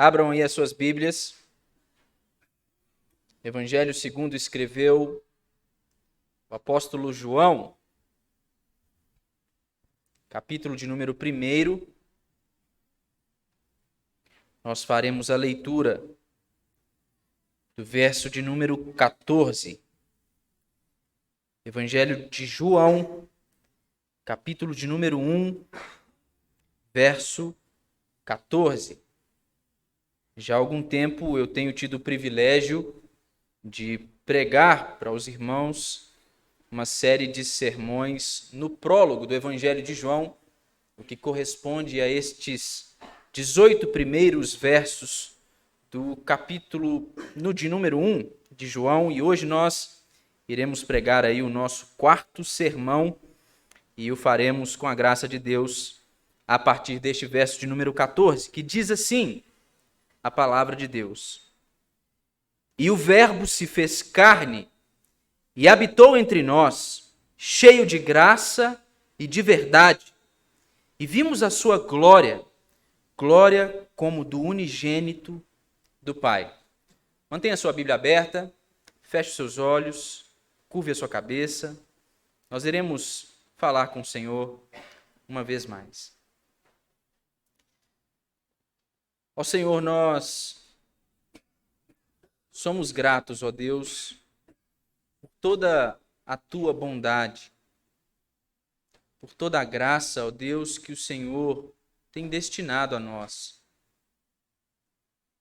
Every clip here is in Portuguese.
Abram aí as suas Bíblias. Evangelho segundo escreveu o apóstolo João, capítulo de número 1. Nós faremos a leitura do verso de número 14. Evangelho de João, capítulo de número 1, verso 14. Já há algum tempo eu tenho tido o privilégio de pregar para os irmãos uma série de sermões no prólogo do Evangelho de João, o que corresponde a estes 18 primeiros versos do capítulo de número 1 de João, e hoje nós iremos pregar aí o nosso quarto sermão e o faremos com a graça de Deus a partir deste verso de número 14, que diz assim a palavra de Deus: E o Verbo se fez carne e habitou entre nós, cheio de graça e de verdade, e vimos a sua glória, glória como do unigênito do Pai. Mantenha a sua Bíblia aberta, feche os seus olhos, curve a sua cabeça. Nós iremos falar com o Senhor uma vez mais. Ó Senhor, nós somos gratos, ó Deus, por toda a tua bondade, por toda a graça, ó Deus, que o Senhor tem destinado a nós.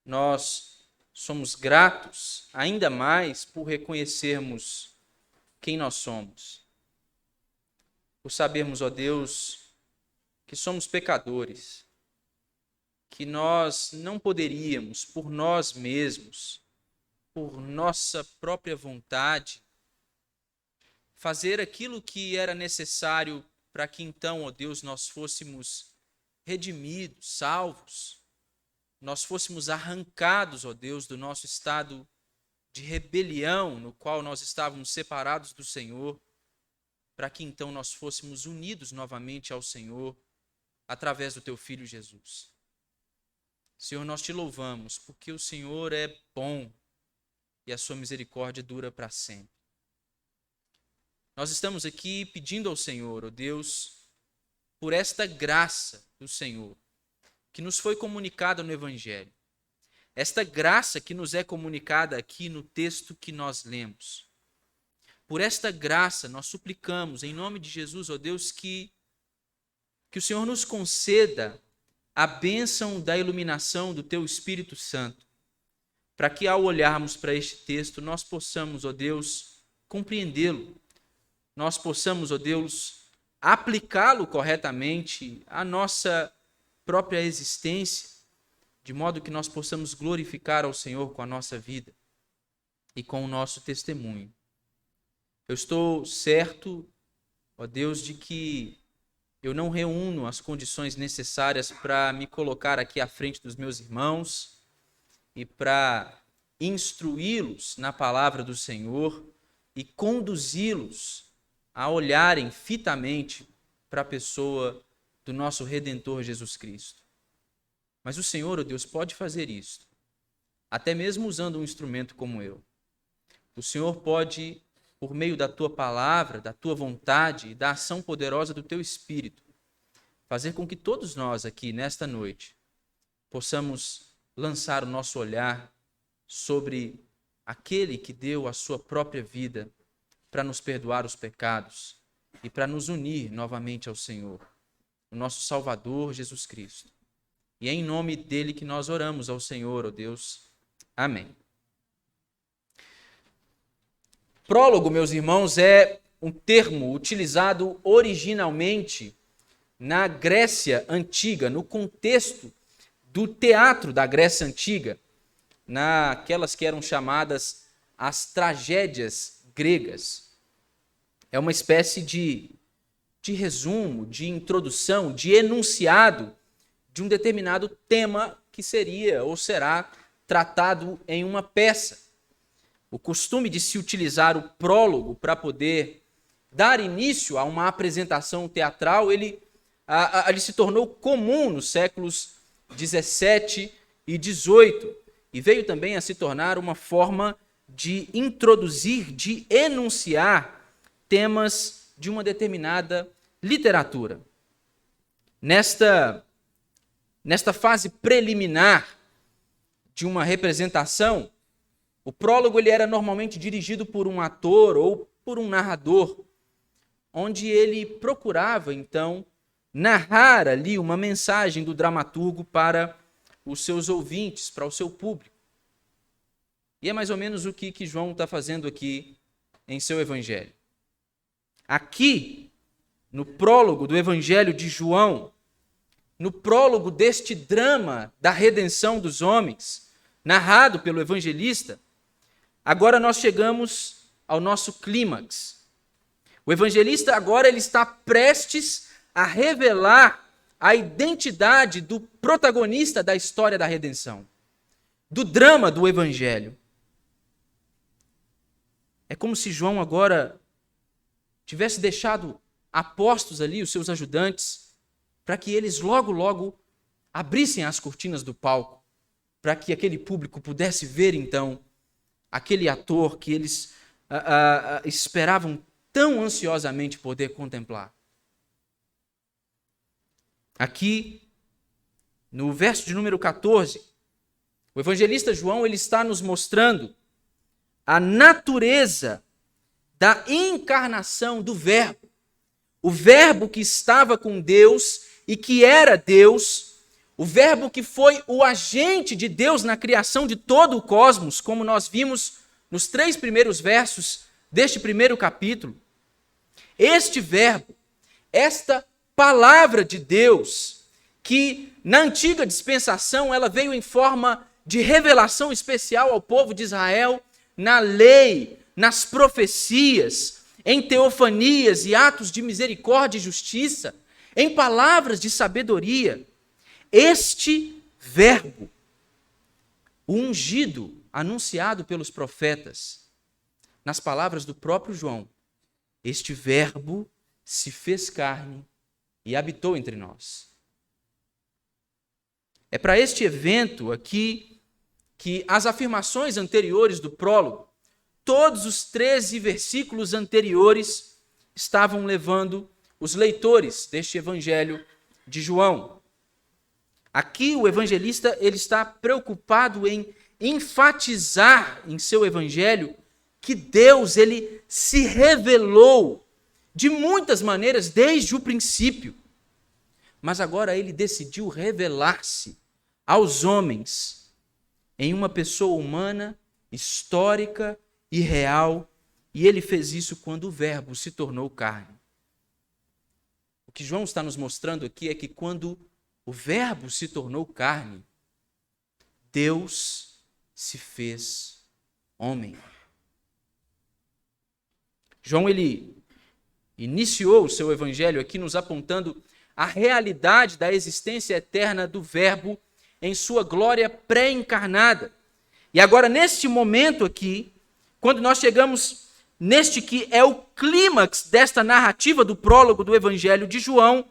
Nós somos gratos ainda mais por reconhecermos quem nós somos, por sabermos, ó Deus, que somos pecadores, que nós não poderíamos, por nós mesmos, por nossa própria vontade, fazer aquilo que era necessário para que então, ó Deus, nós fôssemos redimidos, salvos, nós fôssemos arrancados, ó Deus, do nosso estado de rebelião, no qual nós estávamos separados do Senhor, para que então nós fôssemos unidos novamente ao Senhor, através do Teu Filho Jesus. Senhor, nós Te louvamos, porque o Senhor é bom e a Sua misericórdia dura para sempre. Nós estamos aqui pedindo ao Senhor, ó Deus, por esta graça do Senhor, que nos foi comunicada no Evangelho. Esta graça que nos é comunicada aqui no texto que nós lemos. Por esta graça nós suplicamos, em nome de Jesus, ó Deus, que o Senhor nos conceda a bênção da iluminação do Teu Espírito Santo, para que ao olharmos para este texto nós possamos, ó Deus, compreendê-lo, nós possamos, ó Deus, aplicá-lo corretamente à nossa própria existência, de modo que nós possamos glorificar ao Senhor com a nossa vida e com o nosso testemunho. Eu estou certo, ó Deus, de que eu não reúno as condições necessárias para me colocar aqui à frente dos meus irmãos e para instruí-los na palavra do Senhor e conduzi-los a olharem fitamente para a pessoa do nosso Redentor Jesus Cristo. Mas o Senhor, ó Deus, pode fazer isso, até mesmo usando um instrumento como eu. O Senhor pode, por meio da Tua palavra, da Tua vontade e da ação poderosa do Teu Espírito, fazer com que todos nós aqui, nesta noite, possamos lançar o nosso olhar sobre aquele que deu a sua própria vida para nos perdoar os pecados e para nos unir novamente ao Senhor, o nosso Salvador Jesus Cristo. E é em nome dele que nós oramos ao Senhor, ó Deus. Amém. Prólogo, meus irmãos, é um termo utilizado originalmente na Grécia Antiga, no contexto do teatro da Grécia Antiga, naquelas que eram chamadas as tragédias gregas. É uma espécie de resumo, de introdução, de enunciado de um determinado tema que seria ou será tratado em uma peça. O costume de se utilizar o prólogo para poder dar início a uma apresentação teatral, ele se tornou comum nos séculos 17 e 18, e veio também a se tornar uma forma de introduzir, de enunciar temas de uma determinada literatura. Nesta fase preliminar de uma representação, o prólogo ele era normalmente dirigido por um ator ou por um narrador, onde ele procurava, então, narrar ali uma mensagem do dramaturgo para os seus ouvintes, para o seu público. E é mais ou menos o que João está fazendo aqui em seu evangelho. Aqui, no prólogo do evangelho de João, no prólogo deste drama da redenção dos homens, narrado pelo evangelista, agora nós chegamos ao nosso clímax. O evangelista agora ele está prestes a revelar a identidade do protagonista da história da redenção, do drama do evangelho. É como se João agora tivesse deixado apostos ali, os seus ajudantes, para que eles logo abrissem as cortinas do palco, para que aquele público pudesse ver então aquele ator que eles esperavam tão ansiosamente poder contemplar. Aqui, no verso de número 14, o evangelista João ele está nos mostrando a natureza da encarnação do Verbo. O Verbo que estava com Deus e que era Deus, o Verbo que foi o agente de Deus na criação de todo o cosmos, como nós vimos nos 3 primeiros versos deste primeiro capítulo. Este Verbo, esta palavra de Deus, que na antiga dispensação ela veio em forma de revelação especial ao povo de Israel, na lei, nas profecias, em teofanias e atos de misericórdia e justiça, em palavras de sabedoria. Este Verbo, o ungido, anunciado pelos profetas, nas palavras do próprio João, este Verbo se fez carne e habitou entre nós. É para este evento aqui que as afirmações anteriores do prólogo, todos os 13 versículos anteriores, estavam levando os leitores deste evangelho de João. Aqui o evangelista ele está preocupado em enfatizar em seu evangelho que Deus ele se revelou de muitas maneiras desde o princípio. Mas agora ele decidiu revelar-se aos homens em uma pessoa humana, histórica e real, e ele fez isso quando o Verbo se tornou carne. O que João está nos mostrando aqui é que quando o Verbo se tornou carne, Deus se fez homem. João ele iniciou o seu evangelho aqui nos apontando a realidade da existência eterna do Verbo em sua glória pré-encarnada. E agora, neste momento aqui, quando nós chegamos neste que é o clímax desta narrativa do prólogo do Evangelho de João,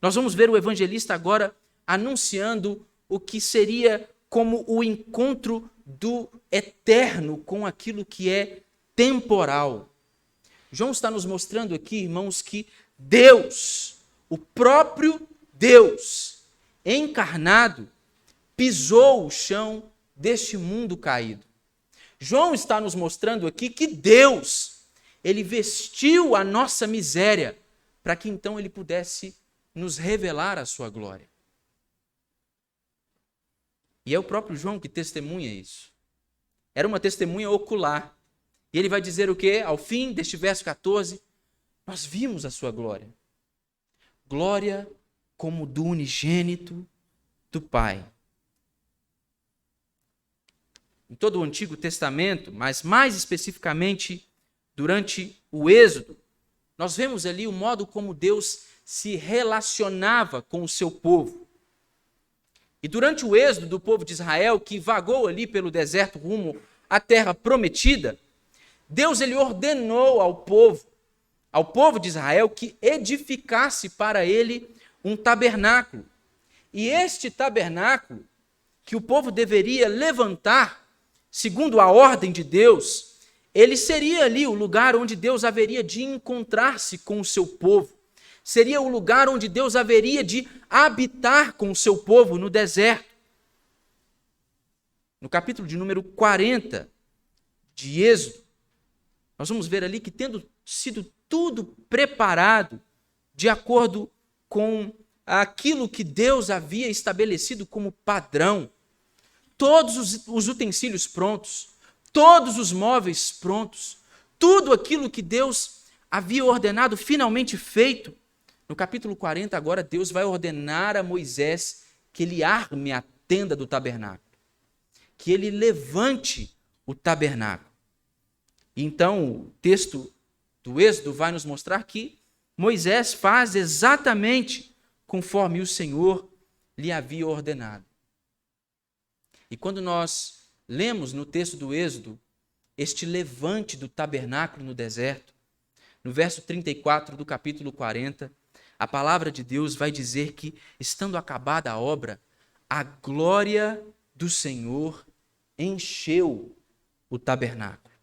nós vamos ver o evangelista agora anunciando o que seria como o encontro do eterno com aquilo que é temporal. João está nos mostrando aqui, irmãos, que Deus, o próprio Deus, encarnado, pisou o chão deste mundo caído. João está nos mostrando aqui que Deus, ele vestiu a nossa miséria para que então ele pudesse nos revelar a sua glória. E é o próprio João que testemunha isso. Era uma testemunha ocular. E ele vai dizer o quê? Ao fim deste verso 14, nós vimos a sua glória. Glória como do unigênito do Pai. Em todo o Antigo Testamento, mas mais especificamente durante o Êxodo, nós vemos ali o modo como Deus se relacionava com o seu povo. E durante o êxodo do povo de Israel, que vagou ali pelo deserto rumo à terra prometida, Deus ele ordenou ao povo de Israel, que edificasse para ele um tabernáculo. E este tabernáculo, que o povo deveria levantar, segundo a ordem de Deus, ele seria ali o lugar onde Deus haveria de encontrar-se com o seu povo. Seria o lugar onde Deus haveria de habitar com o seu povo no deserto. No capítulo de número 40 de Êxodo, nós vamos ver ali que, tendo sido tudo preparado de acordo com aquilo que Deus havia estabelecido como padrão, todos os utensílios prontos, todos os móveis prontos, tudo aquilo que Deus havia ordenado finalmente feito, no capítulo 40 agora Deus vai ordenar a Moisés que ele arme a tenda do tabernáculo, que ele levante o tabernáculo. Então o texto do Êxodo vai nos mostrar que Moisés faz exatamente conforme o Senhor lhe havia ordenado. E quando nós lemos no texto do Êxodo este levante do tabernáculo no deserto, no verso 34 do capítulo 40, a palavra de Deus vai dizer que, estando acabada a obra, a glória do Senhor encheu o tabernáculo.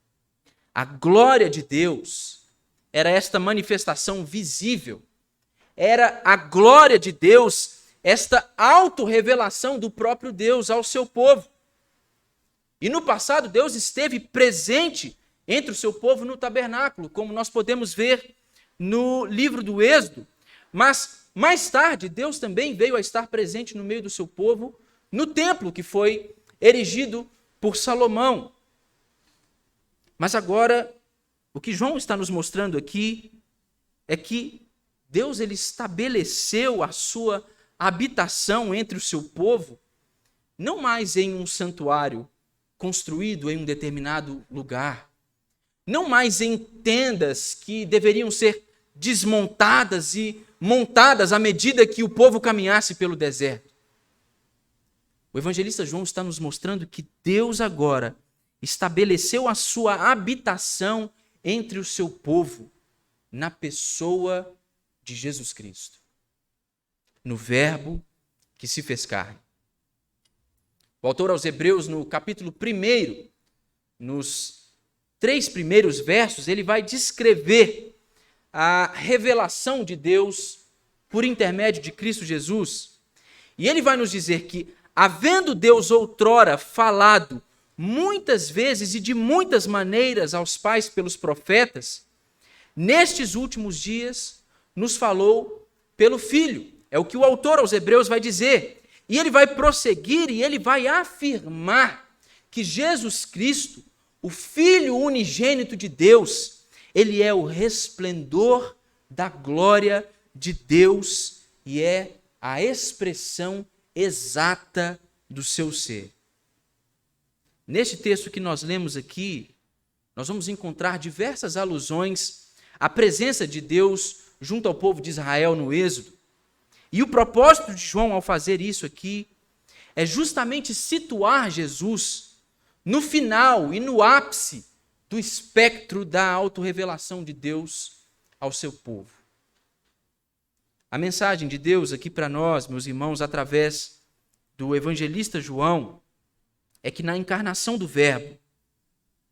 A glória de Deus era esta manifestação visível, era a glória de Deus, esta autorrevelação do próprio Deus ao seu povo. E no passado, Deus esteve presente entre o seu povo no tabernáculo, como nós podemos ver no livro do Êxodo. Mas, mais tarde, Deus também veio a estar presente no meio do seu povo, no templo que foi erigido por Salomão. Mas agora, o que João está nos mostrando aqui é que Deus ele estabeleceu a sua habitação entre o seu povo, não mais em um santuário construído em um determinado lugar, não mais em tendas que deveriam ser desmontadas e montadas à medida que o povo caminhasse pelo deserto. O evangelista João está nos mostrando que Deus agora estabeleceu a sua habitação entre o seu povo na pessoa de Jesus Cristo, no Verbo que se fez carne. O autor aos Hebreus, no capítulo 1, nos 3 primeiros versos, ele vai descrever a revelação de Deus por intermédio de Cristo Jesus. E ele vai nos dizer que, havendo Deus outrora falado muitas vezes e de muitas maneiras aos pais pelos profetas, nestes últimos dias nos falou pelo Filho. É o que o autor aos Hebreus vai dizer. E ele vai prosseguir e ele vai afirmar que Jesus Cristo, o Filho unigênito de Deus, ele é o resplendor da glória de Deus e é a expressão exata do seu ser. Neste texto que nós lemos aqui, nós vamos encontrar diversas alusões à presença de Deus junto ao povo de Israel no Êxodo. E o propósito de João ao fazer isso aqui é justamente situar Jesus no final e no ápice do espectro da autorrevelação de Deus ao seu povo. A mensagem de Deus aqui para nós, meus irmãos, através do evangelista João, é que na encarnação do Verbo,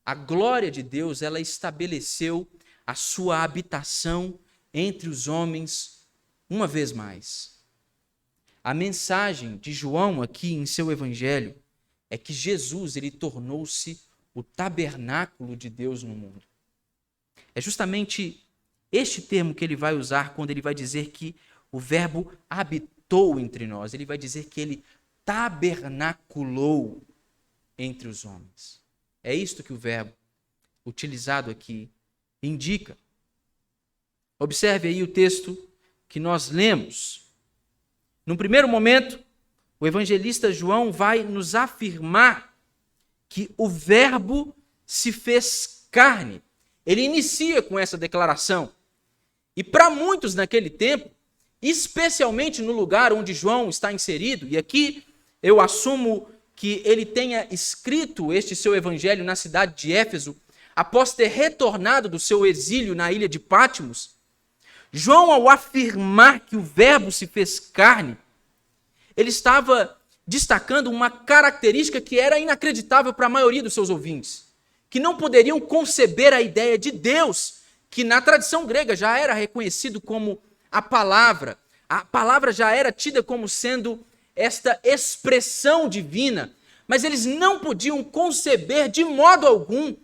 a glória de Deus, ela estabeleceu a sua habitação entre os homens uma vez mais. A mensagem de João aqui em seu evangelho é que Jesus ele tornou-se o tabernáculo de Deus no mundo. É justamente este termo que ele vai usar quando ele vai dizer que o Verbo habitou entre nós. Ele vai dizer que ele tabernaculou entre os homens. É isto que o verbo utilizado aqui indica. Observe aí o texto que nós lemos. No primeiro momento, o evangelista João vai nos afirmar que o Verbo se fez carne. Ele inicia com essa declaração. E para muitos naquele tempo, especialmente no lugar onde João está inserido, e aqui eu assumo que ele tenha escrito este seu evangelho na cidade de Éfeso, após ter retornado do seu exílio na ilha de Patmos, João, ao afirmar que o Verbo se fez carne, ele estava destacando uma característica que era inacreditável para a maioria dos seus ouvintes, que não poderiam conceber a ideia de Deus, que na tradição grega já era reconhecido como a palavra já era tida como sendo esta expressão divina, mas eles não podiam conceber de modo algum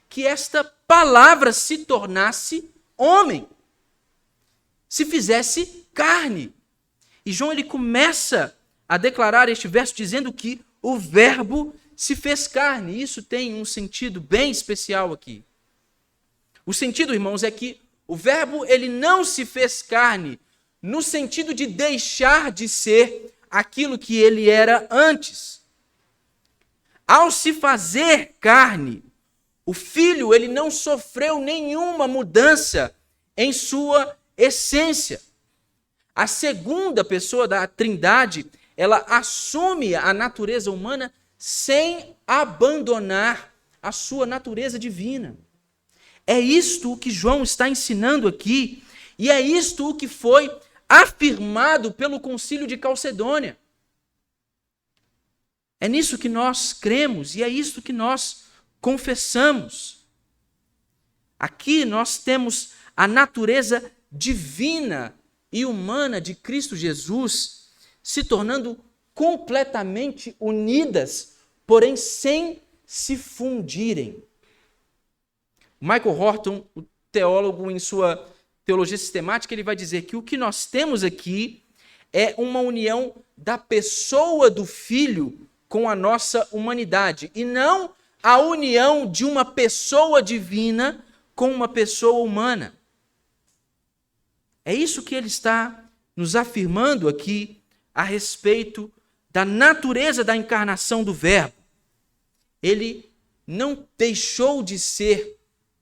que esta palavra se tornasse homem, se fizesse carne. E João ele começa a declarar este verso dizendo que o verbo se fez carne. Isso tem um sentido bem especial aqui. O sentido, irmãos, é que o verbo ele não se fez carne no sentido de deixar de ser aquilo que ele era antes. Ao se fazer carne, o Filho ele não sofreu nenhuma mudança em sua essência. A segunda pessoa da Trindade, ela assume a natureza humana sem abandonar a sua natureza divina. É isto o que João está ensinando aqui, e é isto o que foi afirmado pelo Concílio de Calcedônia. É nisso que nós cremos e é isto que nós confessamos. Aqui nós temos a natureza divina e humana de Cristo Jesus se tornando completamente unidas, porém sem se fundirem. Michael Horton, o teólogo, em sua teologia sistemática, ele vai dizer que o que nós temos aqui é uma união da pessoa do Filho com a nossa humanidade, e não a união de uma pessoa divina com uma pessoa humana. É isso que ele está nos afirmando aqui a respeito da natureza da encarnação do Verbo. Ele não deixou de ser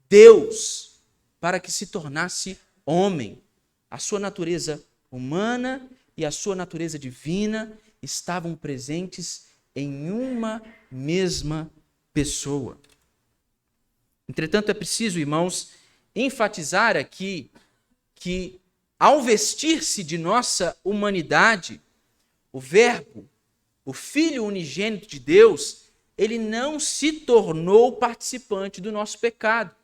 Deus para que se tornasse homem. A sua natureza humana e a sua natureza divina estavam presentes em uma mesma pessoa. Entretanto, é preciso, irmãos, enfatizar aqui que, ao vestir-se de nossa humanidade, o Verbo, o Filho unigênito de Deus, ele não se tornou participante do nosso pecado.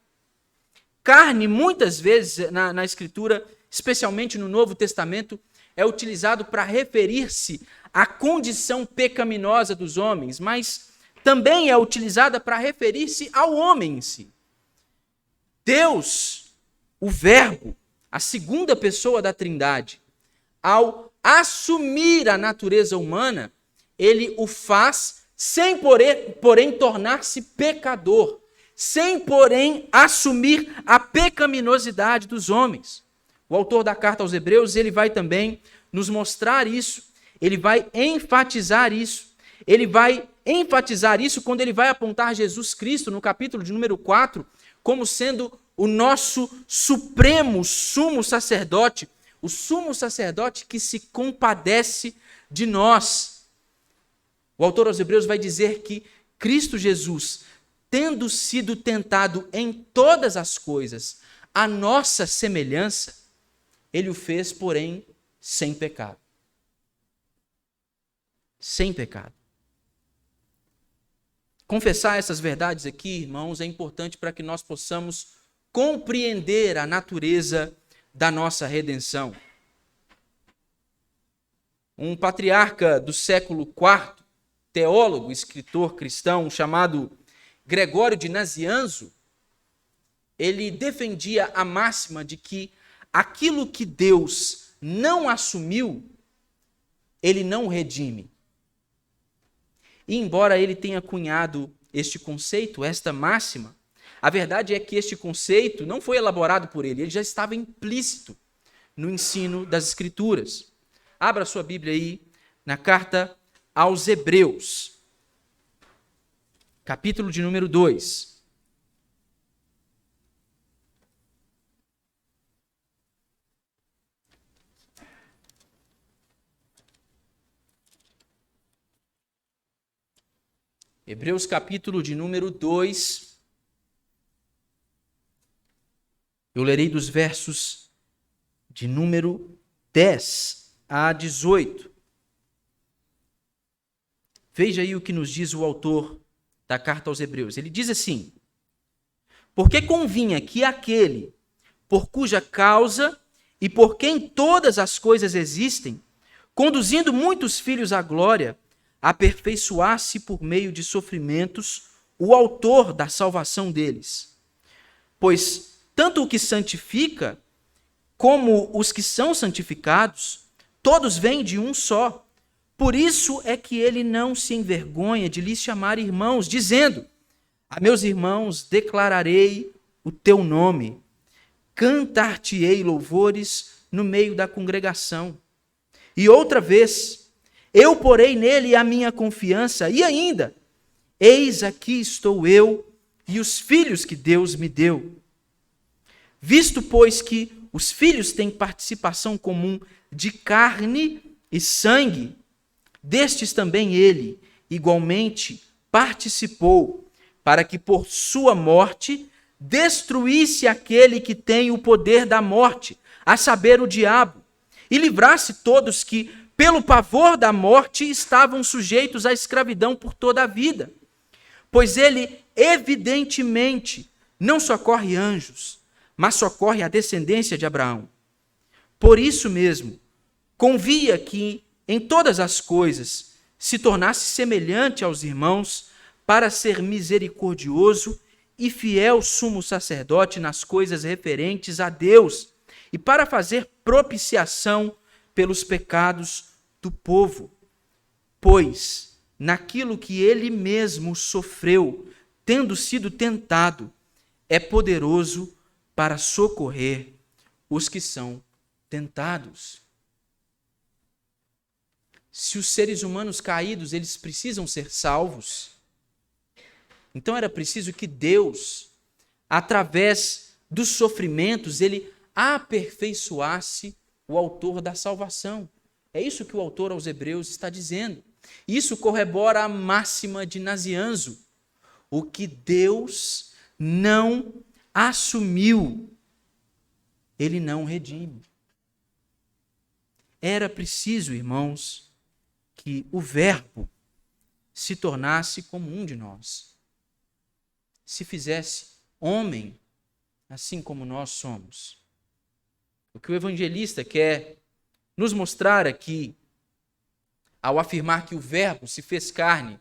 Carne, muitas vezes, na Escritura, especialmente no Novo Testamento, é utilizado para referir-se à condição pecaminosa dos homens, mas também é utilizada para referir-se ao homem em si. Deus, o Verbo, a segunda pessoa da Trindade, ao assumir a natureza humana, ele o faz sem, porém, tornar-se pecador, sem, porém, assumir a pecaminosidade dos homens. O autor da carta aos Hebreus, ele vai também nos mostrar isso, ele vai enfatizar isso. Ele vai enfatizar isso quando ele vai apontar Jesus Cristo, no capítulo de número 4, como sendo o nosso supremo sumo sacerdote, o sumo sacerdote que se compadece de nós. O autor aos Hebreus vai dizer que Cristo Jesus, tendo sido tentado em todas as coisas, a nossa semelhança, ele o fez, porém, sem pecado. Sem pecado. Confessar essas verdades aqui, irmãos, é importante para que nós possamos compreender a natureza da nossa redenção. Um patriarca do século IV, teólogo, escritor cristão, chamado Gregório de Nazianzo, ele defendia a máxima de que aquilo que Deus não assumiu, ele não redime. E embora ele tenha cunhado este conceito, esta máxima, a verdade é que este conceito não foi elaborado por ele já estava implícito no ensino das Escrituras. Abra sua Bíblia aí na carta aos Hebreus, capítulo de número 2. Hebreus capítulo de número 2, eu lerei dos versos de número 10 a 18. Veja aí o que nos diz o autor da carta aos Hebreus. Ele diz assim: porque convinha que aquele por cuja causa e por quem todas as coisas existem, conduzindo muitos filhos à glória, aperfeiçoasse por meio de sofrimentos o autor da salvação deles. Pois tanto o que santifica como os que são santificados, todos vêm de um só. Por isso é que ele não se envergonha de lhes chamar irmãos, dizendo: a meus irmãos declararei o teu nome, cantar-te-ei louvores no meio da congregação. E outra vez, eu porei nele a minha confiança, e ainda, eis aqui estou eu e os filhos que Deus me deu. Visto, pois, que os filhos têm participação comum de carne e sangue, destes também ele, igualmente, participou, para que por sua morte destruísse aquele que tem o poder da morte, a saber, o diabo, e livrasse todos que, pelo pavor da morte, estavam sujeitos à escravidão por toda a vida. Pois ele, evidentemente, não socorre anjos, mas socorre a descendência de Abraão. Por isso mesmo, convia que, em todas as coisas, se tornasse semelhante aos irmãos, para ser misericordioso e fiel sumo sacerdote nas coisas referentes a Deus, e para fazer propiciação pelos pecados do povo. Pois, naquilo que ele mesmo sofreu, tendo sido tentado, é poderoso para socorrer os que são tentados. Se os seres humanos caídos, eles precisam ser salvos, então era preciso que Deus, através dos sofrimentos, ele aperfeiçoasse o autor da salvação. É isso que o autor aos Hebreus está dizendo. Isso corrobora a máxima de Nazianzo. O que Deus não assumiu, ele não redime. Era preciso, irmãos, que o Verbo se tornasse como um de nós. Se fizesse homem, assim como nós somos. O que o evangelista quer nos mostrar aqui, ao afirmar que o Verbo se fez carne,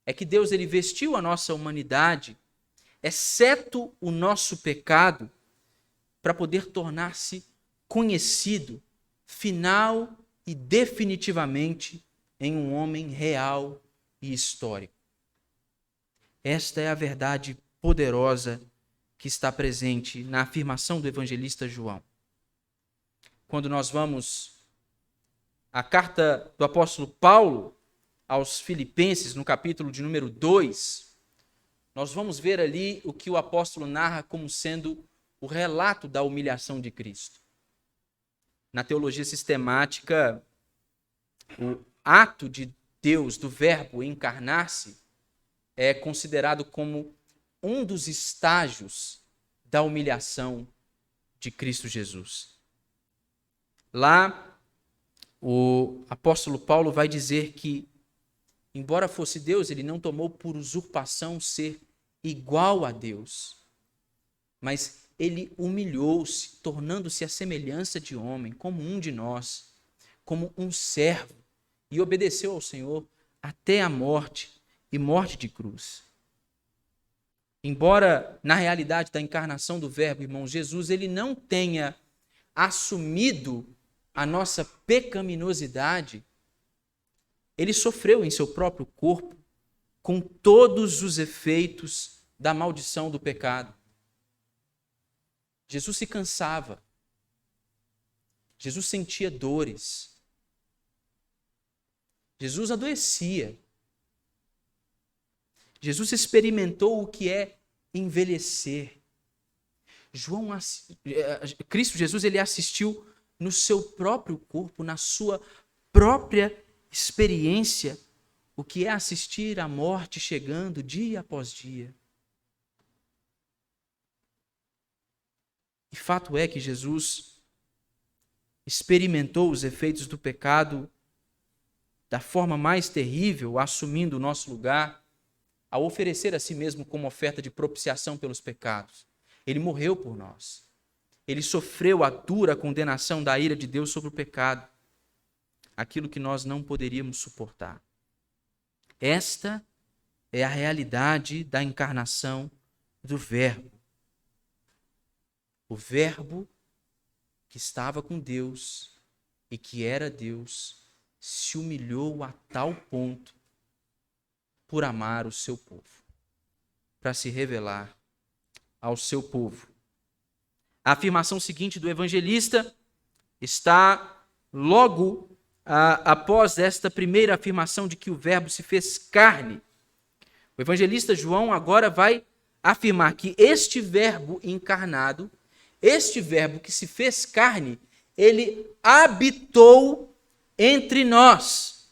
é que Deus ele vestiu a nossa humanidade, exceto o nosso pecado, para poder tornar-se conhecido, final e definitivamente, em um homem real e histórico. Esta é a verdade poderosa que está presente na afirmação do evangelista João. Quando nós vamos à carta do apóstolo Paulo aos Filipenses, no capítulo de número 2, nós vamos ver ali o que o apóstolo narra como sendo o relato da humilhação de Cristo. Na teologia sistemática, o ato de Deus, do Verbo encarnar-se, é considerado como um dos estágios da humilhação de Cristo Jesus. Lá, o apóstolo Paulo vai dizer que, embora fosse Deus, ele não tomou por usurpação ser igual a Deus, mas ele humilhou-se, tornando-se à semelhança de homem, como um de nós, como um servo, e obedeceu ao Senhor até a morte, e morte de cruz. Embora, na realidade da encarnação do Verbo, irmão, Jesus, ele não tenha assumido a nossa pecaminosidade, ele sofreu em seu próprio corpo com todos os efeitos da maldição do pecado. Jesus se cansava. Jesus sentia dores. Jesus adoecia. Jesus experimentou o que é envelhecer. Cristo Jesus, ele assistiu no seu próprio corpo, na sua própria experiência, o que é assistir à morte chegando dia após dia. E fato é que Jesus experimentou os efeitos do pecado da forma mais terrível, assumindo o nosso lugar, ao oferecer a si mesmo como oferta de propiciação pelos pecados. Ele morreu por nós. Ele sofreu a dura condenação da ira de Deus sobre o pecado, aquilo que nós não poderíamos suportar. Esta é a realidade da encarnação do Verbo. O Verbo que estava com Deus e que era Deus, se humilhou a tal ponto por amar o seu povo, para se revelar ao seu povo. A afirmação seguinte do evangelista está logo após esta primeira afirmação de que o Verbo se fez carne. O evangelista João agora vai afirmar que este Verbo encarnado, este Verbo que se fez carne, ele habitou entre nós.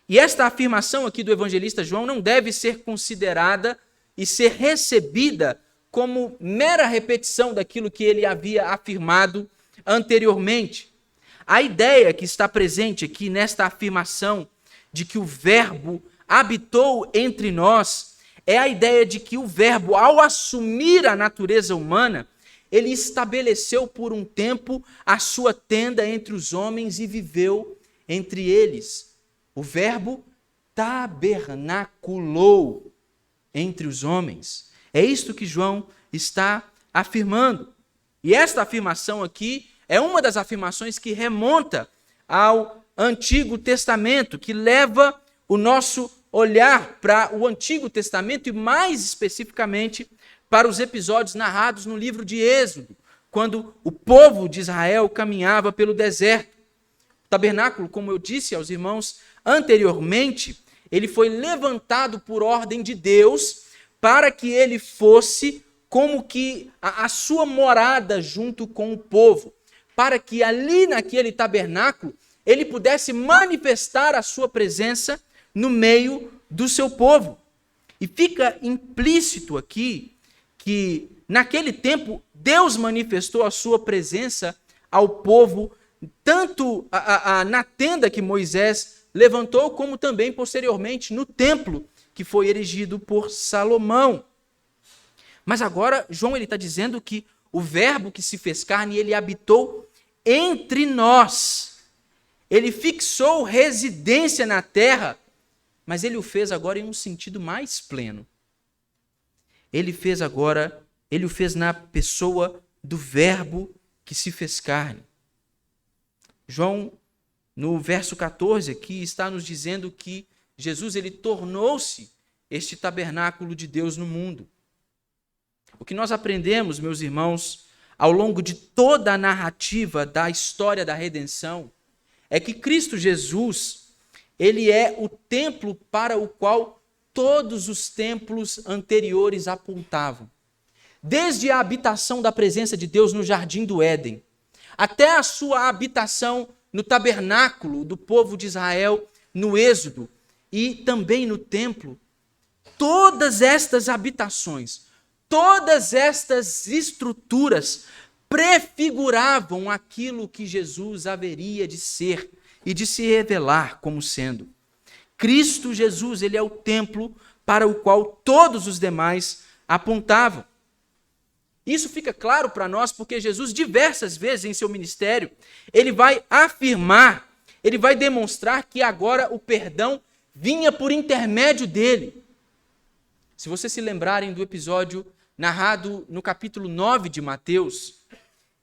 E esta afirmação aqui do evangelista João não deve ser considerada e ser recebida como mera repetição daquilo que ele havia afirmado anteriormente. A ideia que está presente aqui nesta afirmação de que o Verbo habitou entre nós é a ideia de que o Verbo, ao assumir a natureza humana, ele estabeleceu por um tempo a sua tenda entre os homens e viveu entre eles. O Verbo tabernaculou entre os homens. É isto que João está afirmando. E esta afirmação aqui é uma das afirmações que remonta ao Antigo Testamento, que leva o nosso olhar para o Antigo Testamento e mais especificamente para os episódios narrados no livro de Êxodo, quando o povo de Israel caminhava pelo deserto. O tabernáculo, como eu disse aos irmãos anteriormente, ele foi levantado por ordem de Deus para que ele fosse como que a sua morada junto com o povo, para que ali naquele tabernáculo ele pudesse manifestar a sua presença no meio do seu povo. E fica implícito aqui que naquele tempo Deus manifestou a sua presença ao povo, tanto na tenda que Moisés levantou, como também posteriormente no templo que foi erigido por Salomão. Mas agora João está dizendo que o Verbo que se fez carne, ele habitou entre nós. Ele fixou residência na terra, mas ele o fez agora em um sentido mais pleno. Ele o fez na pessoa do Verbo que se fez carne. João, no verso 14 aqui, está nos dizendo que Jesus ele tornou-se este tabernáculo de Deus no mundo. O que nós aprendemos, meus irmãos, ao longo de toda a narrativa da história da redenção, é que Cristo Jesus, ele é o templo para o qual todos os templos anteriores apontavam. Desde a habitação da presença de Deus no jardim do Éden, até a sua habitação no tabernáculo do povo de Israel, no Êxodo, e também no templo, todas estas habitações, todas estas estruturas prefiguravam aquilo que Jesus haveria de ser e de se revelar como sendo. Cristo Jesus, ele é o templo para o qual todos os demais apontavam. Isso fica claro para nós porque Jesus, diversas vezes em seu ministério, ele vai afirmar, ele vai demonstrar que agora o perdão vinha por intermédio dele. Se vocês se lembrarem do episódio narrado no capítulo 9 de Mateus,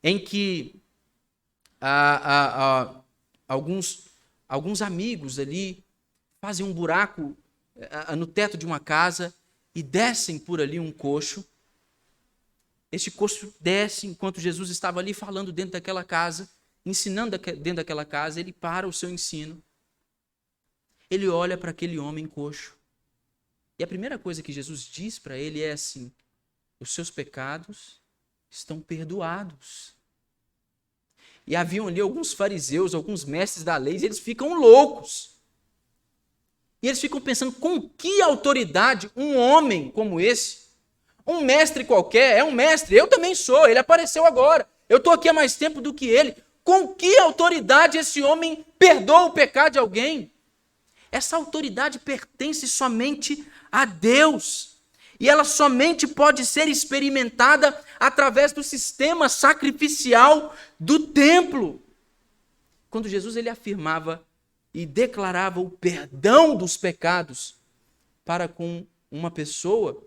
em que alguns amigos ali fazem um buraco no teto de uma casa e descem por ali um coxo. Este coxo desce enquanto Jesus estava ali falando dentro daquela casa, ensinando dentro daquela casa, ele para o seu ensino. Ele olha para aquele homem coxo. E a primeira coisa que Jesus diz para ele é assim: os seus pecados estão perdoados. E haviam ali alguns fariseus, alguns mestres da lei, e eles ficam loucos. E eles ficam pensando, com que autoridade um homem como esse, um mestre qualquer, é um mestre, eu também sou, ele apareceu agora, eu estou aqui há mais tempo do que ele, com que autoridade esse homem perdoa o pecado de alguém? Essa autoridade pertence somente a Deus. E ela somente pode ser experimentada através do sistema sacrificial do templo. Quando Jesus ele afirmava e declarava o perdão dos pecados para com uma pessoa,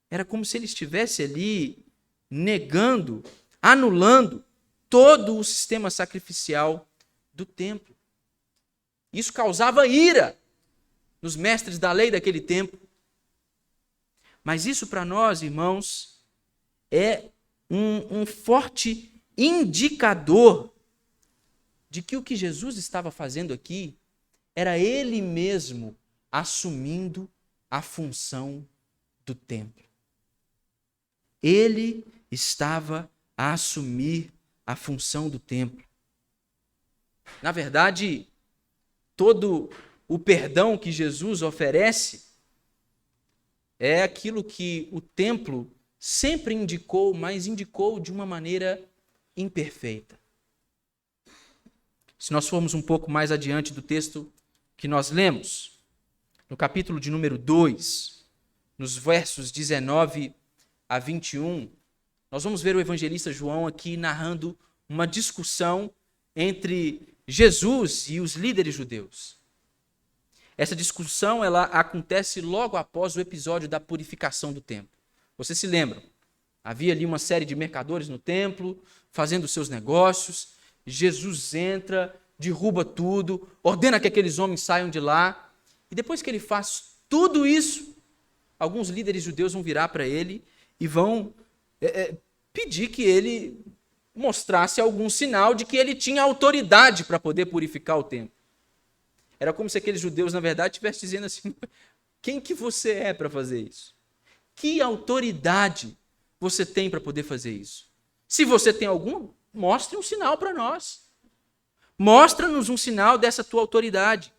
era como se ele estivesse ali negando, anulando todo o sistema sacrificial do templo. Isso causava ira nos mestres da lei daquele tempo. Mas isso para nós, irmãos, é um forte indicador de que o que Jesus estava fazendo aqui era ele mesmo assumindo a função do templo. Ele estava a assumir a função do templo. Na verdade, todo o perdão que Jesus oferece é aquilo que o templo sempre indicou, mas indicou de uma maneira imperfeita. Se nós formos um pouco mais adiante do texto que nós lemos, no capítulo de número 2, nos versos 19 a 21, nós vamos ver o evangelista João aqui narrando uma discussão entre Jesus e os líderes judeus. Essa discussão ela acontece logo após o episódio da purificação do templo. Vocês se lembram? Havia ali uma série de mercadores no templo, fazendo seus negócios. Jesus entra, derruba tudo, ordena que aqueles homens saiam de lá. E depois que ele faz tudo isso, alguns líderes judeus vão virar para ele e vão pedir que ele mostrasse algum sinal de que ele tinha autoridade para poder purificar o templo. Era como se aqueles judeus, na verdade, estivessem dizendo assim: quem que você é para fazer isso? Que autoridade você tem para poder fazer isso? Se você tem algum, mostre um sinal para nós. Mostra-nos um sinal dessa tua autoridade.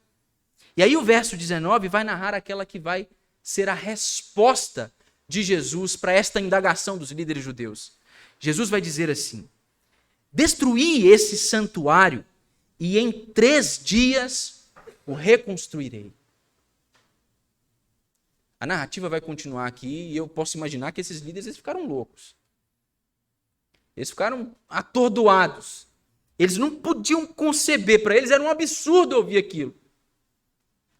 E aí o verso 19 vai narrar aquela que vai ser a resposta de Jesus para esta indagação dos líderes judeus. Jesus vai dizer assim: destruí esse santuário e em 3 dias o reconstruirei. A narrativa vai continuar aqui e eu posso imaginar que esses líderes ficaram loucos. Eles ficaram atordoados. Eles não podiam conceber, para eles era um absurdo ouvir aquilo.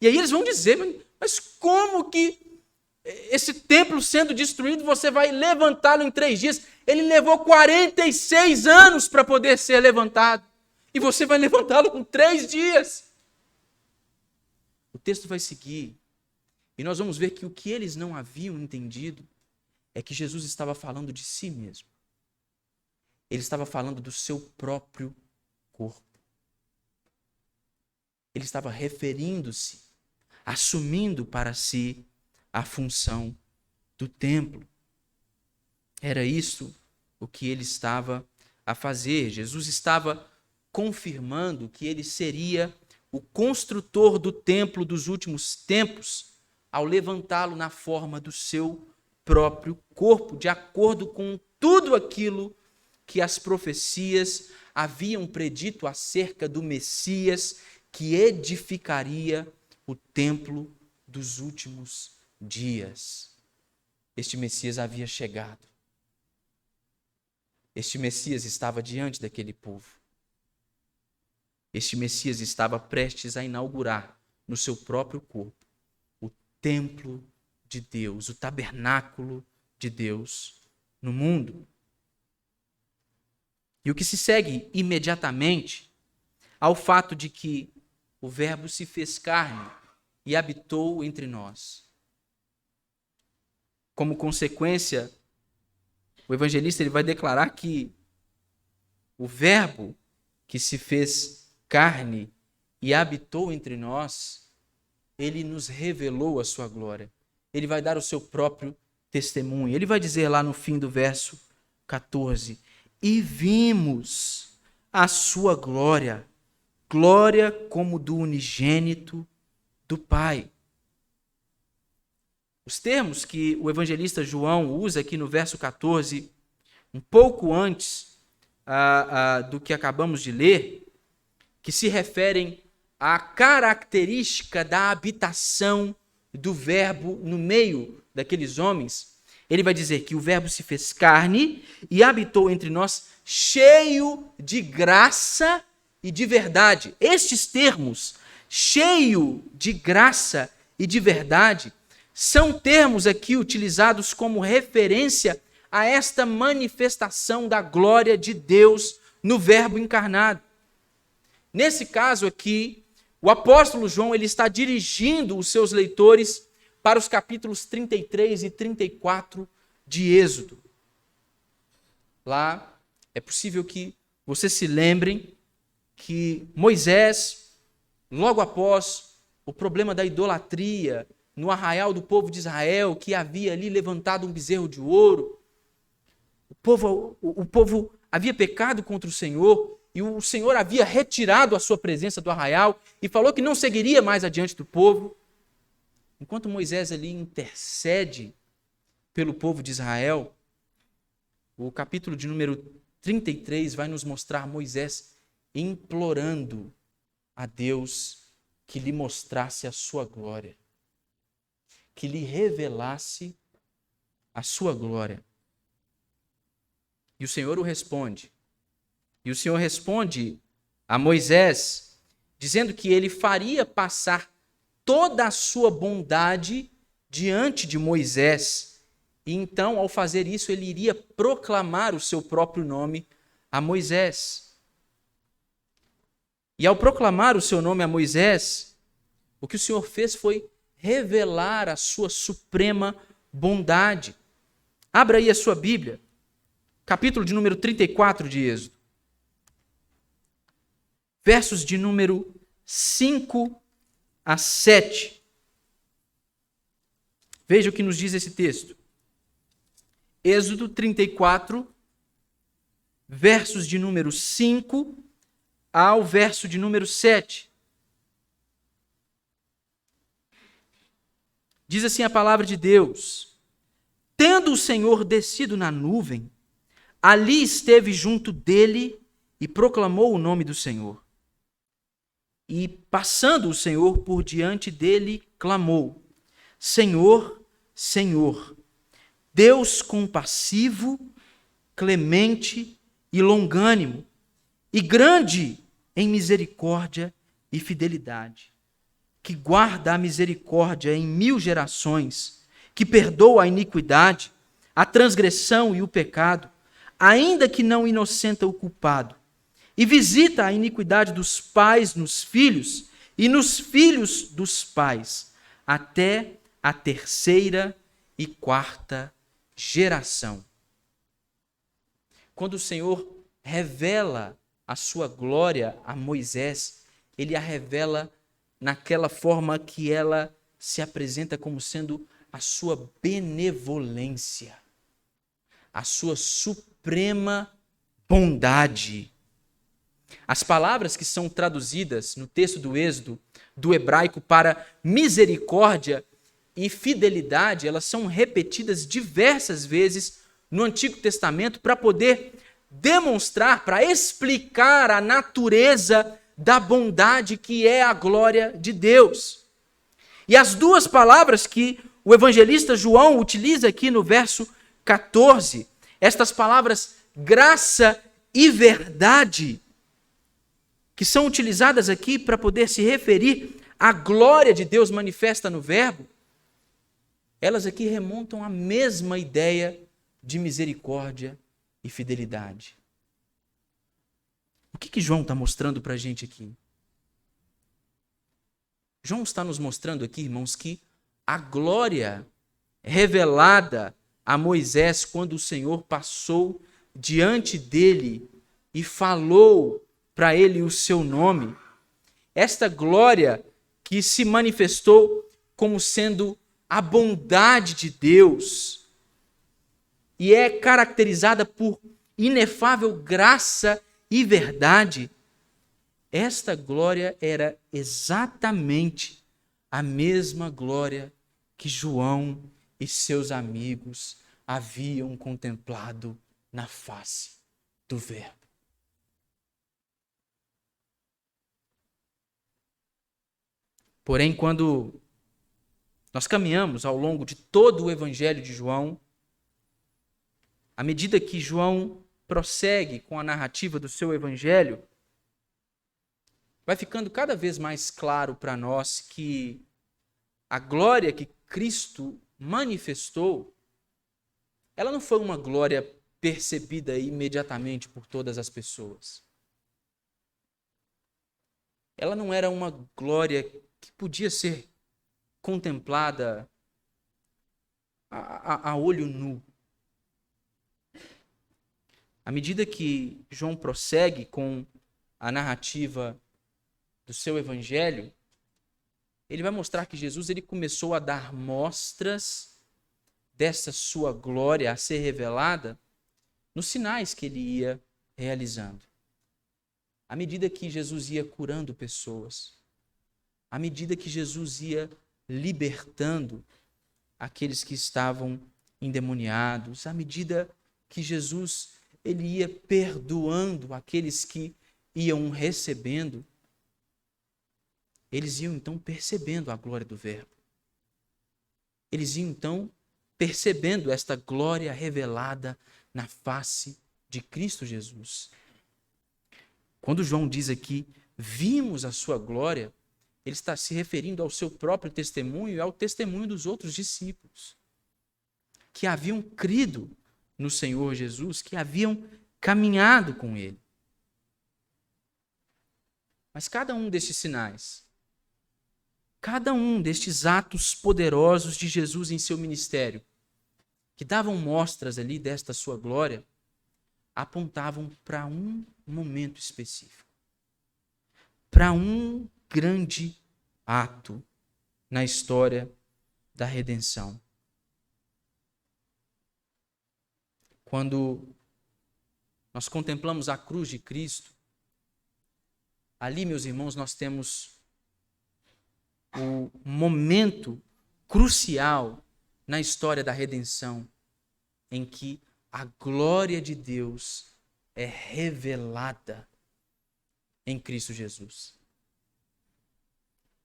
E aí eles vão dizer: mas como que esse templo sendo destruído, você vai levantá-lo em 3 dias? Ele levou 46 anos para poder ser levantado. E você vai levantá-lo com 3 dias. O texto vai seguir. E nós vamos ver que o que eles não haviam entendido é que Jesus estava falando de si mesmo. Ele estava falando do seu próprio corpo. Ele estava referindo-se, assumindo para si a função do templo. Era isso o que ele estava a fazer. Jesus estava confirmando que ele seria o construtor do templo dos últimos tempos, ao levantá-lo na forma do seu próprio corpo, de acordo com tudo aquilo que as profecias haviam predito acerca do Messias, que edificaria o templo dos últimos dias. Este Messias havia chegado. Este Messias estava diante daquele povo. Este Messias estava prestes a inaugurar no seu próprio corpo o templo de Deus, o tabernáculo de Deus no mundo. E o que se segue imediatamente ao fato de que o Verbo se fez carne e habitou entre nós. Como consequência, o evangelista ele vai declarar que o Verbo que se fez carne e habitou entre nós, ele nos revelou a sua glória. Ele vai dar o seu próprio testemunho. Ele vai dizer lá no fim do verso 14: e vimos a sua glória, glória como do unigênito do Pai. Os termos que o evangelista João usa aqui no verso 14, um pouco antes do que acabamos de ler, que se referem a característica da habitação do Verbo no meio daqueles homens, ele vai dizer que o Verbo se fez carne e habitou entre nós, cheio de graça e de verdade. Estes termos, cheio de graça e de verdade, são termos aqui utilizados como referência a esta manifestação da glória de Deus no Verbo encarnado. Nesse caso aqui, o apóstolo João ele está dirigindo os seus leitores para os capítulos 33 e 34 de Êxodo. Lá é possível que vocês se lembrem que Moisés, logo após o problema da idolatria no arraial do povo de Israel, que havia ali levantado um bezerro de ouro, o povo havia pecado contra o Senhor e o Senhor havia retirado a sua presença do arraial e falou que não seguiria mais adiante do povo. Enquanto Moisés ali intercede pelo povo de Israel, o capítulo de número 33 vai nos mostrar Moisés implorando a Deus que lhe mostrasse a sua glória, que lhe revelasse a sua glória. E o Senhor o responde. E o Senhor responde a Moisés, dizendo que ele faria passar toda a sua bondade diante de Moisés. E então, ao fazer isso, ele iria proclamar o seu próprio nome a Moisés. E ao proclamar o seu nome a Moisés, o que o Senhor fez foi revelar a sua suprema bondade. Abra aí a sua Bíblia, capítulo de número 34 de Êxodo. Versos de número 5 a 7. Veja o que nos diz esse texto. Êxodo 34, versos de número 5 ao verso de número 7. Diz assim a palavra de Deus: Tendo o Senhor descido na nuvem, ali esteve junto dele e proclamou o nome do Senhor. E passando o Senhor por diante dele, clamou: Senhor, Senhor, Deus compassivo, clemente e longânimo, e grande em misericórdia e fidelidade, que guarda a misericórdia em 1000 gerações, que perdoa a iniquidade, a transgressão e o pecado, ainda que não inocenta o culpado, e visita a iniquidade dos pais nos filhos e nos filhos dos pais, até a 3ª e 4ª geração. Quando o Senhor revela a sua glória a Moisés, ele a revela naquela forma que ela se apresenta como sendo a sua benevolência, a sua suprema bondade. As palavras que são traduzidas no texto do Êxodo, do hebraico para misericórdia e fidelidade, elas são repetidas diversas vezes no Antigo Testamento para poder demonstrar, para explicar a natureza da bondade que é a glória de Deus. E as duas palavras que o evangelista João utiliza aqui no verso 14, estas palavras graça e verdade, que são utilizadas aqui para poder se referir à glória de Deus manifesta no Verbo, elas aqui remontam à mesma ideia de misericórdia e fidelidade. O que João está mostrando para a gente aqui? João está nos mostrando aqui, irmãos, que a glória revelada a Moisés quando o Senhor passou diante dele e falou para ele o seu nome, esta glória que se manifestou como sendo a bondade de Deus e é caracterizada por inefável graça e verdade, esta glória era exatamente a mesma glória que João e seus amigos haviam contemplado na face do Verbo. Porém, quando nós caminhamos ao longo de todo o Evangelho de João, à medida que João prossegue com a narrativa do seu Evangelho, vai ficando cada vez mais claro para nós que a glória que Cristo manifestou, ela não foi uma glória percebida imediatamente por todas as pessoas. Ela não era uma glória que podia ser contemplada a olho nu. À medida que João prossegue com a narrativa do seu evangelho, ele vai mostrar que Jesus ele começou a dar mostras dessa sua glória a ser revelada nos sinais que ele ia realizando. À medida que Jesus ia curando pessoas, à medida que Jesus ia libertando aqueles que estavam endemoniados, à medida que Jesus ele ia perdoando aqueles que iam recebendo, eles iam então percebendo a glória do Verbo. Eles iam então percebendo esta glória revelada na face de Cristo Jesus. Quando João diz aqui, vimos a sua glória, ele está se referindo ao seu próprio testemunho e ao testemunho dos outros discípulos, que haviam crido no Senhor Jesus, que haviam caminhado com ele. Mas cada um destes sinais, cada um destes atos poderosos de Jesus em seu ministério, que davam mostras ali desta sua glória, apontavam para um momento específico, para um grande ato na história da redenção. Quando nós contemplamos a cruz de Cristo, ali, meus irmãos, nós temos o momento crucial na história da redenção, em que a glória de Deus é revelada em Cristo Jesus.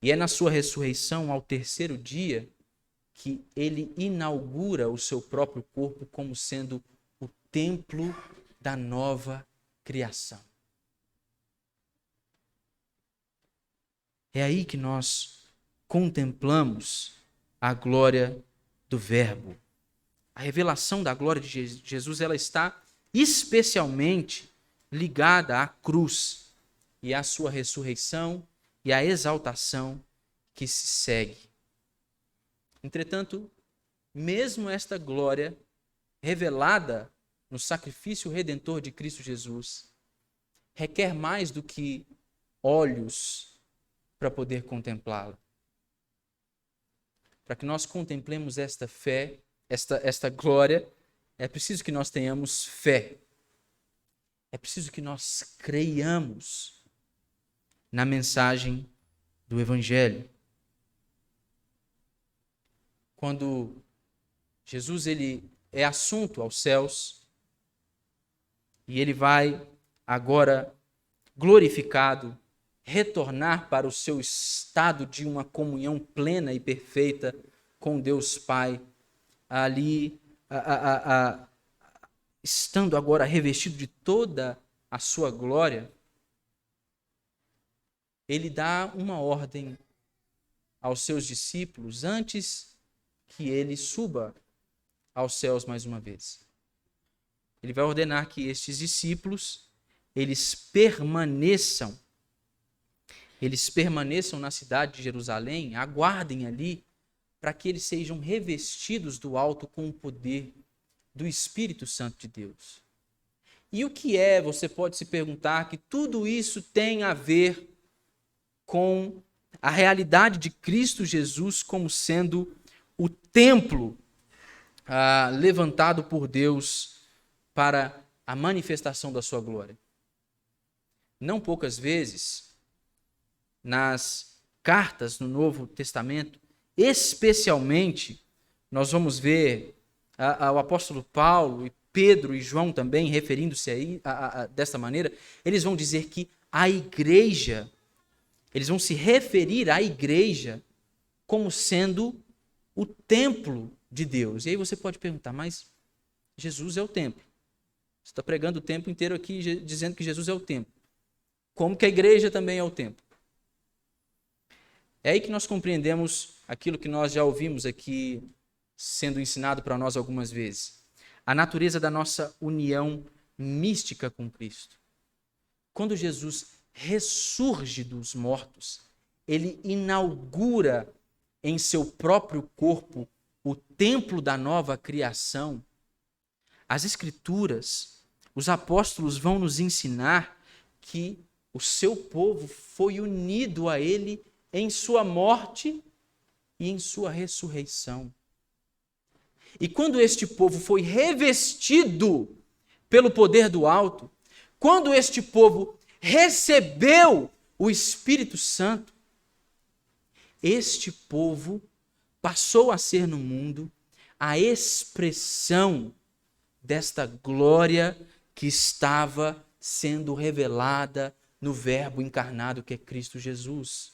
E é na sua ressurreição, ao terceiro dia, que ele inaugura o seu próprio corpo como sendo o templo da nova criação. É aí que nós contemplamos a glória do Verbo. A revelação da glória de Jesus, ela está especialmente ligada à cruz e à sua ressurreição e à exaltação que se segue. Entretanto, mesmo esta glória revelada no sacrifício redentor de Cristo Jesus requer mais do que olhos para poder contemplá-la. Para que nós contemplemos esta fé, esta glória, é preciso que nós tenhamos fé. É preciso que nós creiamos na mensagem do Evangelho. Quando Jesus ele é assunto aos céus e ele vai agora glorificado retornar para o seu estado de uma comunhão plena e perfeita com Deus Pai, ali estando agora revestido de toda a sua glória, ele dá uma ordem aos seus discípulos antes que ele suba aos céus mais uma vez. Ele vai ordenar que estes discípulos, eles permaneçam na cidade de Jerusalém, aguardem ali, para que eles sejam revestidos do alto com o poder do Espírito Santo de Deus. E o que é, você pode se perguntar, que tudo isso tem a ver com a realidade de Cristo Jesus como sendo o templo levantado por Deus para a manifestação da sua glória. Não poucas vezes, nas cartas no Novo Testamento, especialmente, nós vamos ver o apóstolo Paulo e Pedro e João também, referindo-se aí desta maneira, eles vão dizer que a igreja Eles vão se referir à igreja como sendo o templo de Deus. E aí você pode perguntar, mas Jesus é o templo. Você está pregando o tempo inteiro aqui dizendo que Jesus é o templo. Como que a igreja também é o templo? É aí que nós compreendemos aquilo que nós já ouvimos aqui sendo ensinado para nós algumas vezes. A natureza da nossa união mística com Cristo. Quando Jesus ressurge dos mortos, ele inaugura em seu próprio corpo o templo da nova criação. As Escrituras, os apóstolos vão nos ensinar que o seu povo foi unido a ele em sua morte e em sua ressurreição. E quando este povo foi revestido pelo poder do alto, quando este povo recebeu o Espírito Santo, este povo passou a ser no mundo a expressão desta glória que estava sendo revelada no Verbo encarnado que é Cristo Jesus.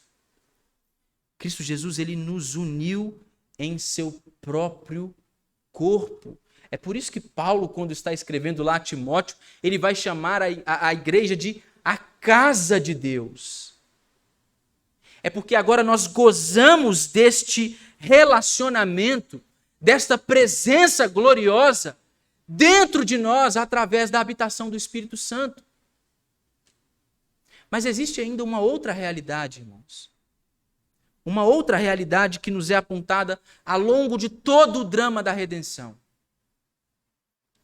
Cristo Jesus, ele nos uniu em seu próprio corpo. É por isso que Paulo, quando está escrevendo lá a Timóteo, ele vai chamar a igreja de a casa de Deus. É porque agora nós gozamos deste relacionamento, desta presença gloriosa dentro de nós através da habitação do Espírito Santo. Mas existe ainda uma outra realidade, irmãos. Uma outra realidade que nos é apontada ao longo de todo o drama da redenção.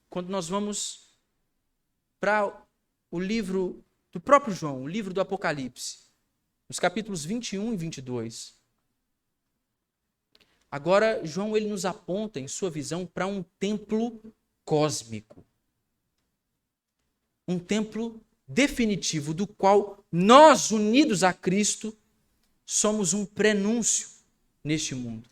Quando nós vamos para o livro do próprio João, o livro do Apocalipse, nos capítulos 21 e 22. Agora, João ele nos aponta em sua visão para um templo cósmico. Um templo definitivo do qual nós, unidos a Cristo, somos um prenúncio neste mundo.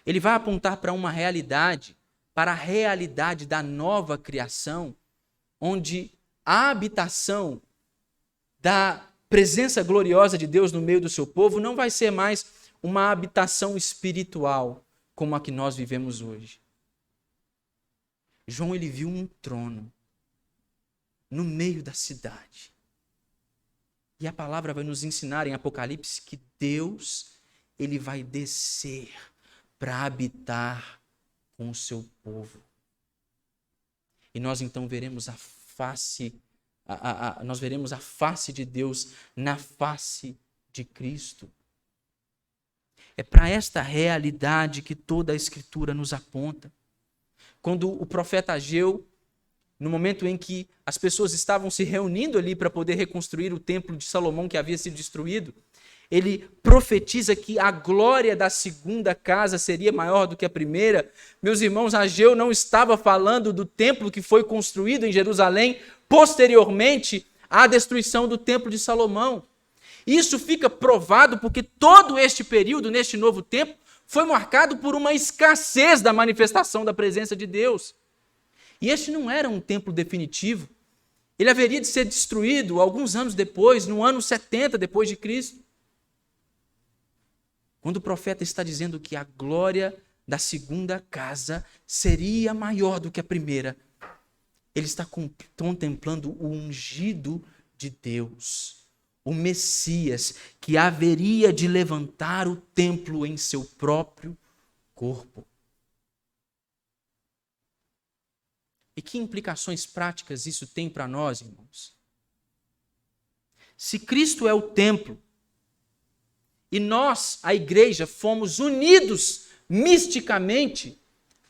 Ele vai apontar para uma realidade, para a realidade da nova criação, onde a habitação da presença gloriosa de Deus no meio do seu povo não vai ser mais uma habitação espiritual como a que nós vivemos hoje. João ele viu um trono no meio da cidade. E a palavra vai nos ensinar em Apocalipse que Deus ele vai descer para habitar com o seu povo. E nós então veremos a face de Deus na face de Cristo. É para esta realidade que toda a Escritura nos aponta. Quando o profeta Ageu, no momento em que as pessoas estavam se reunindo ali para poder reconstruir o templo de Salomão que havia sido destruído, ele profetiza que a glória da segunda casa seria maior do que a primeira. Meus irmãos, Ageu não estava falando do templo que foi construído em Jerusalém posteriormente à destruição do templo de Salomão. Isso fica provado porque todo este período, neste novo templo, foi marcado por uma escassez da manifestação da presença de Deus. E este não era um templo definitivo. Ele haveria de ser destruído alguns anos depois, no ano 70 depois de Cristo. Quando o profeta está dizendo que a glória da segunda casa seria maior do que a primeira, ele está contemplando o ungido de Deus, o Messias, que haveria de levantar o templo em seu próprio corpo. E que implicações práticas isso tem para nós, irmãos? Se Cristo é o templo, e nós, a igreja, fomos unidos misticamente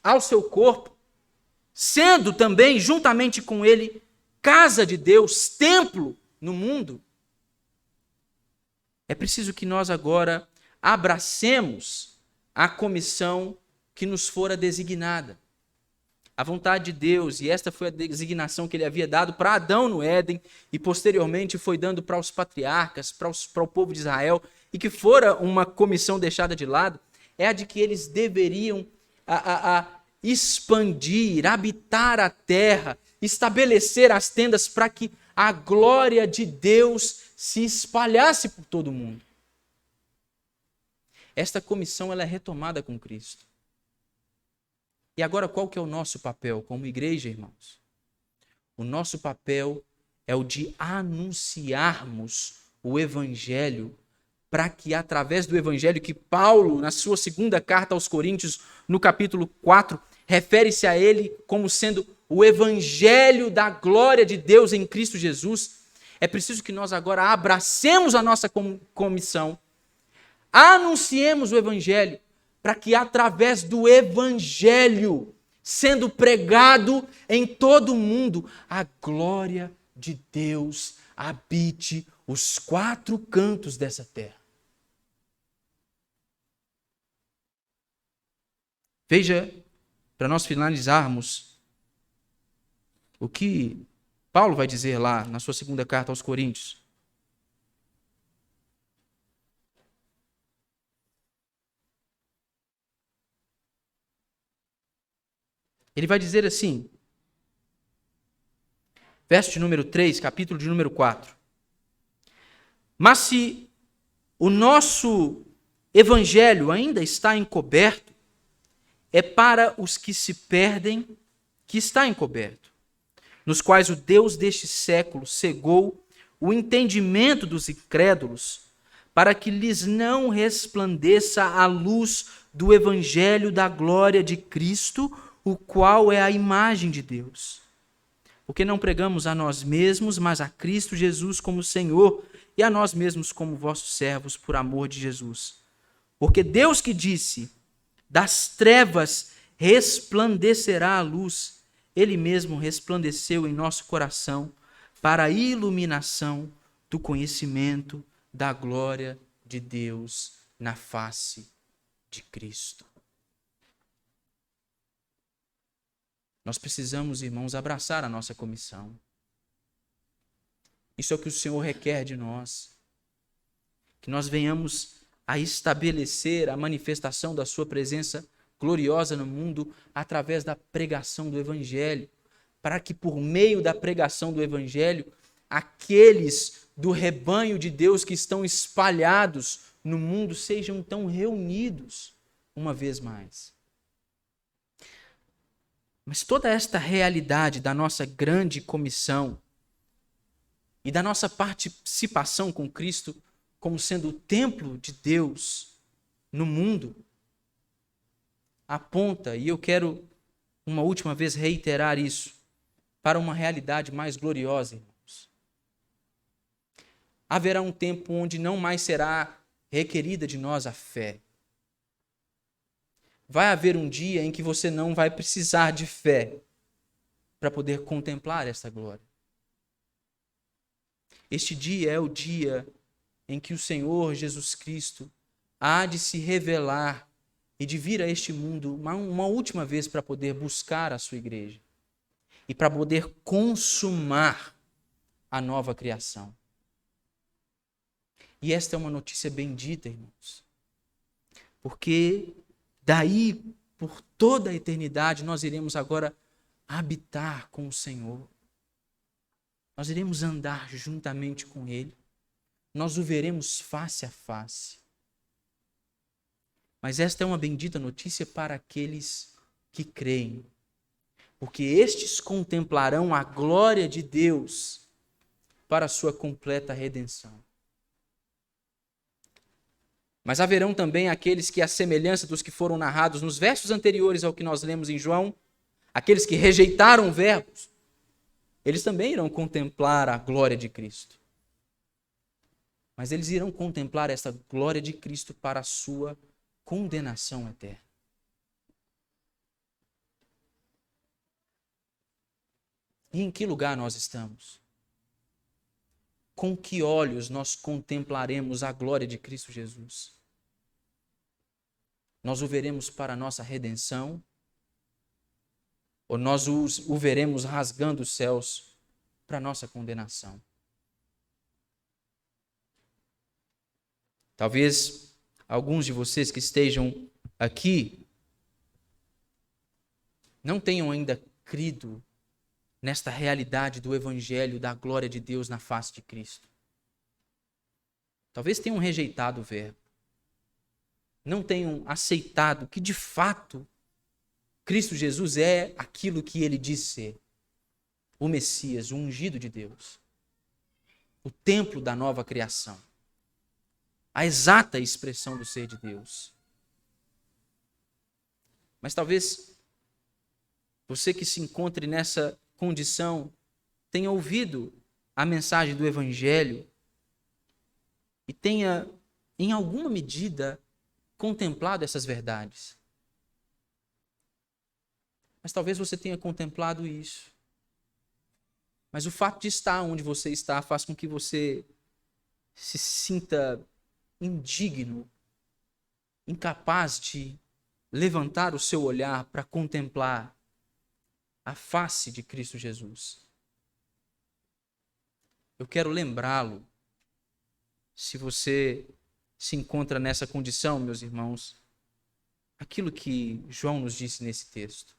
ao seu corpo, sendo também, juntamente com ele, casa de Deus, templo no mundo, é preciso que nós agora abracemos a comissão que nos fora designada. A vontade de Deus, e esta foi a designação que ele havia dado para Adão no Éden, e posteriormente foi dando para os patriarcas, para o povo de Israel, e que fora uma comissão deixada de lado, é a de que eles deveriam expandir, habitar a terra, estabelecer as tendas para que a glória de Deus se espalhasse por todo o mundo. Esta comissão ela é retomada com Cristo. E agora qual que é o nosso papel como igreja, irmãos? O nosso papel é o de anunciarmos o Evangelho, para que através do Evangelho que Paulo, na sua segunda carta aos Coríntios, no capítulo 4, refere-se a ele como sendo o Evangelho da glória de Deus em Cristo Jesus, é preciso que nós agora abracemos a nossa comissão, anunciemos o Evangelho, para que através do Evangelho, sendo pregado em todo o mundo, a glória de Deus habite os quatro cantos dessa terra. Veja, para nós finalizarmos, o que Paulo vai dizer lá na sua segunda carta aos Coríntios. Ele vai dizer assim, verso de número 3, capítulo de número 4. Mas se o nosso evangelho ainda está encoberto, é para os que se perdem que está encoberto, nos quais o Deus deste século cegou o entendimento dos incrédulos, para que lhes não resplandeça a luz do evangelho da glória de Cristo, o qual é a imagem de Deus. Porque não pregamos a nós mesmos, mas a Cristo Jesus como Senhor, e a nós mesmos como vossos servos, por amor de Jesus. Porque Deus que disse, das trevas resplandecerá a luz, Ele mesmo resplandeceu em nosso coração, para a iluminação do conhecimento da glória de Deus na face de Cristo. Nós precisamos, irmãos, abraçar a nossa comissão. Isso é o que o Senhor requer de nós. Que nós venhamos a estabelecer a manifestação da sua presença gloriosa no mundo através da pregação do Evangelho, para que por meio da pregação do Evangelho, aqueles do rebanho de Deus que estão espalhados no mundo sejam então reunidos uma vez mais. Mas toda esta realidade da nossa grande comissão e da nossa participação com Cristo como sendo o templo de Deus no mundo, aponta, e eu quero uma última vez reiterar isso, para uma realidade mais gloriosa, irmãos. Haverá um tempo onde não mais será requerida de nós a fé. Vai haver um dia em que você não vai precisar de fé para poder contemplar essa glória. Este dia é o dia em que o Senhor Jesus Cristo há de se revelar e de vir a este mundo uma última vez para poder buscar a sua igreja e para poder consumar a nova criação. E esta é uma notícia bendita, irmãos, porque daí, por toda a eternidade, nós iremos agora habitar com o Senhor. Nós iremos andar juntamente com Ele. Nós o veremos face a face. Mas esta é uma bendita notícia para aqueles que creem, porque estes contemplarão a glória de Deus para a sua completa redenção. Mas haverão também aqueles que, à semelhança dos que foram narrados nos versos anteriores ao que nós lemos em João, aqueles que rejeitaram verbos, eles também irão contemplar a glória de Cristo. Mas eles irão contemplar essa glória de Cristo para a sua condenação eterna. E em que lugar nós estamos? Com que olhos nós contemplaremos a glória de Cristo Jesus? Nós o veremos para a nossa redenção? Ou nós o veremos rasgando os céus para a nossa condenação? Talvez alguns de vocês que estejam aqui não tenham ainda crido nesta realidade do Evangelho, da glória de Deus na face de Cristo. Talvez tenham rejeitado o Verbo. Não tenham aceitado que, de fato, Cristo Jesus é aquilo que ele diz ser. O Messias, o ungido de Deus. O templo da nova criação. A exata expressão do ser de Deus. Mas talvez você que se encontre nessa condição tenha ouvido a mensagem do Evangelho e tenha, em alguma medida, contemplado essas verdades. Mas talvez você tenha contemplado isso. Mas o fato de estar onde você está faz com que você se sinta indigno, incapaz de levantar o seu olhar para contemplar a face de Cristo Jesus. Eu quero lembrá-lo, se você se encontra nessa condição, meus irmãos, aquilo que João nos disse nesse texto.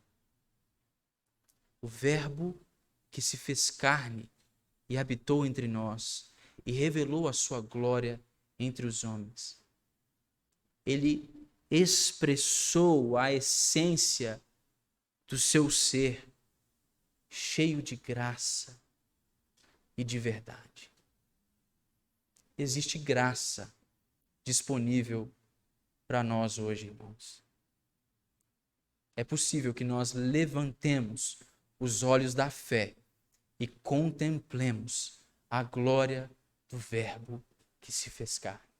O Verbo que se fez carne e habitou entre nós e revelou a sua glória entre os homens. Ele expressou a essência do seu ser, cheio de graça e de verdade. Existe graça disponível para nós hoje, irmãos. É possível que nós levantemos os olhos da fé e contemplemos a glória do Verbo que se fez carne.